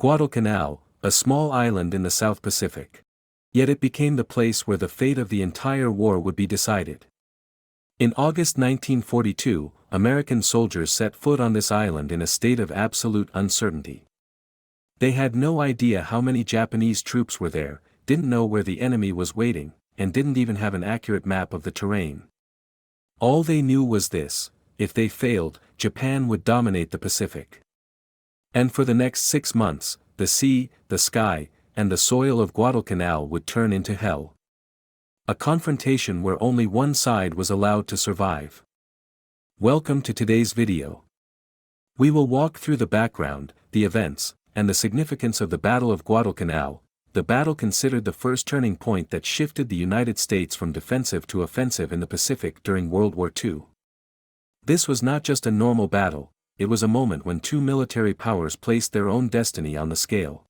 Guadalcanal, a small island in the South Pacific. Yet it became the place where the fate of the entire war would be decided. In August 1942, American soldiers set foot on this island in a state of absolute uncertainty. They had no idea how many Japanese troops were there, didn't know where the enemy was waiting, and didn't even have an accurate map of the terrain. All they knew was this: if they failed, Japan would dominate the Pacific. And for the next 6 months, the sea, the sky, and the soil of Guadalcanal would turn into hell. A confrontation where only one side was allowed to survive. Welcome to today's video. We will walk through the background, the events, and the significance of the Battle of Guadalcanal, the battle considered the first turning point that shifted the United States from defensive to offensive in the Pacific during World War II. This was not just a normal battle, it was a moment when two military powers placed their own destiny on the scale.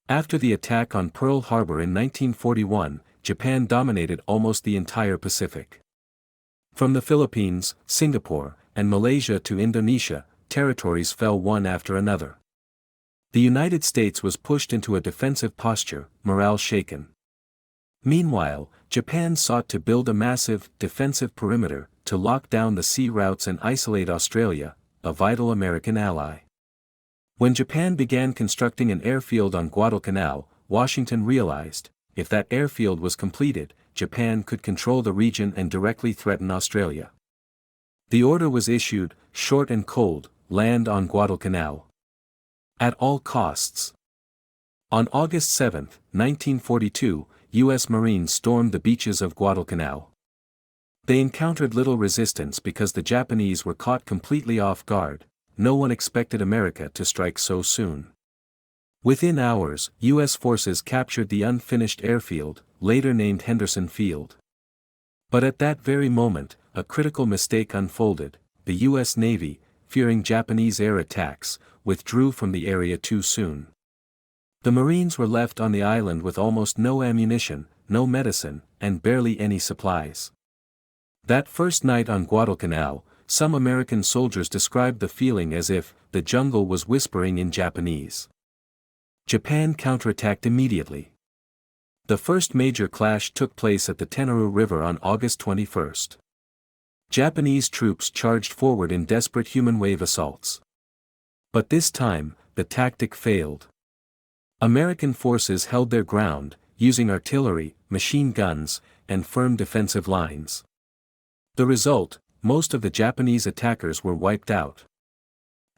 After the attack on Pearl Harbor in 1941, Japan dominated almost the entire Pacific. From the Philippines, Singapore, and Malaysia to Indonesia, territories fell one after another. The United States was pushed into a defensive posture, morale shaken. Meanwhile, Japan sought to build a massive, defensive perimeter, to lock down the sea routes and isolate Australia, a vital American ally. When Japan began constructing an airfield on Guadalcanal, Washington realized, if that airfield was completed, Japan could control the region and directly threaten Australia. The order was issued, short and cold: land on Guadalcanal. At all costs. On August 7, 1942, U.S. Marines stormed the beaches of Guadalcanal. They encountered little resistance because the Japanese were caught completely off guard. No one expected America to strike so soon. Within hours, U.S. forces captured the unfinished airfield, later named Henderson Field. But at that very moment, a critical mistake unfolded: the U.S. Navy, fearing Japanese air attacks, withdrew from the area too soon. The Marines were left on the island with almost no ammunition, no medicine, and barely any supplies. That first night on Guadalcanal, some American soldiers described the feeling as if the jungle was whispering in Japanese. Japan counterattacked immediately. The first major clash took place at the Tenaru River on August 21. Japanese troops charged forward in desperate human wave assaults. But this time, the tactic failed. American forces held their ground, using artillery, machine guns, and firm defensive lines. The result: most of the Japanese attackers were wiped out.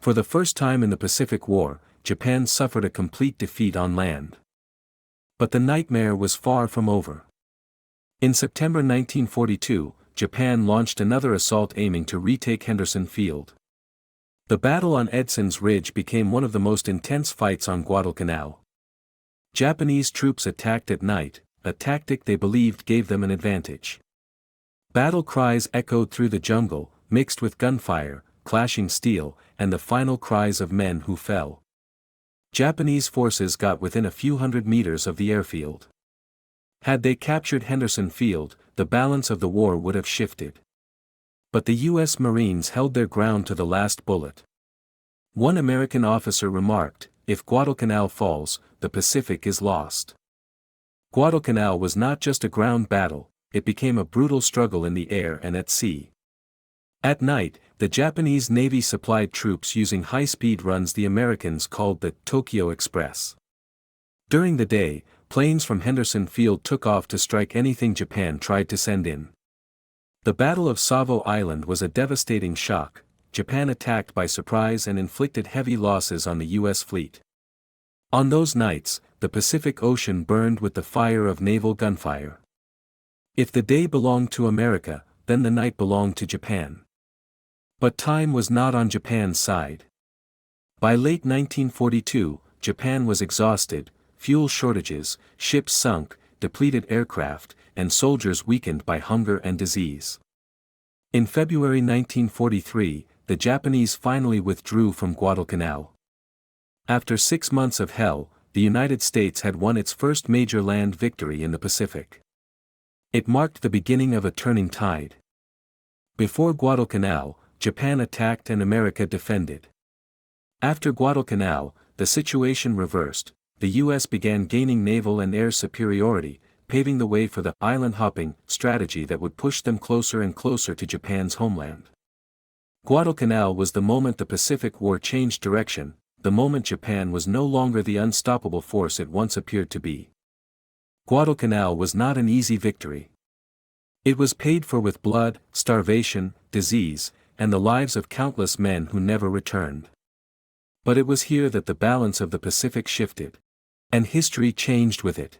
For the first time in the Pacific War, Japan suffered a complete defeat on land. But the nightmare was far from over. In September 1942, Japan launched another assault aiming to retake Henderson Field. The battle on Edson's Ridge became one of the most intense fights on Guadalcanal. Japanese troops attacked at night, a tactic they believed gave them an advantage. Battle cries echoed through the jungle, mixed with gunfire, clashing steel, and the final cries of men who fell. Japanese forces got within a few hundred meters of the airfield. Had they captured Henderson Field, the balance of the war would have shifted. But the U.S. Marines held their ground to the last bullet. One American officer remarked, "If Guadalcanal falls, the Pacific is lost." Guadalcanal was not just a ground battle, it became a brutal struggle in the air and at sea. At night, the Japanese Navy supplied troops using high-speed runs the Americans called the Tokyo Express. During the day, planes from Henderson Field took off to strike anything Japan tried to send in. The Battle of Savo Island was a devastating shock. Japan attacked by surprise and inflicted heavy losses on the U.S. fleet. On those nights, the Pacific Ocean burned with the fire of naval gunfire. If the day belonged to America, then the night belonged to Japan. But time was not on Japan's side. By late 1942, Japan was exhausted: fuel shortages, ships sunk, depleted aircraft, and soldiers weakened by hunger and disease. In February 1943, the Japanese finally withdrew from Guadalcanal. After 6 months of hell, the United States had won its first major land victory in the Pacific. It marked the beginning of a turning tide. Before Guadalcanal, Japan attacked and America defended. After Guadalcanal, the situation reversed. The US began gaining naval and air superiority, paving the way for the island-hopping strategy that would push them closer and closer to Japan's homeland. Guadalcanal was the moment the Pacific War changed direction, the moment Japan was no longer the unstoppable force it once appeared to be. Guadalcanal was not an easy victory. It was paid for with blood, starvation, disease, and the lives of countless men who never returned. But it was here that the balance of the Pacific shifted. And history changed with it.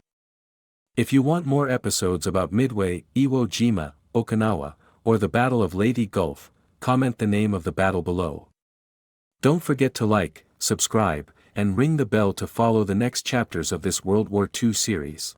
If you want more episodes about Midway, Iwo Jima, Okinawa, or the Battle of Leyte Gulf, comment the name of the battle below. Don't forget to like, subscribe, and ring the bell to follow the next chapters of this World War II series.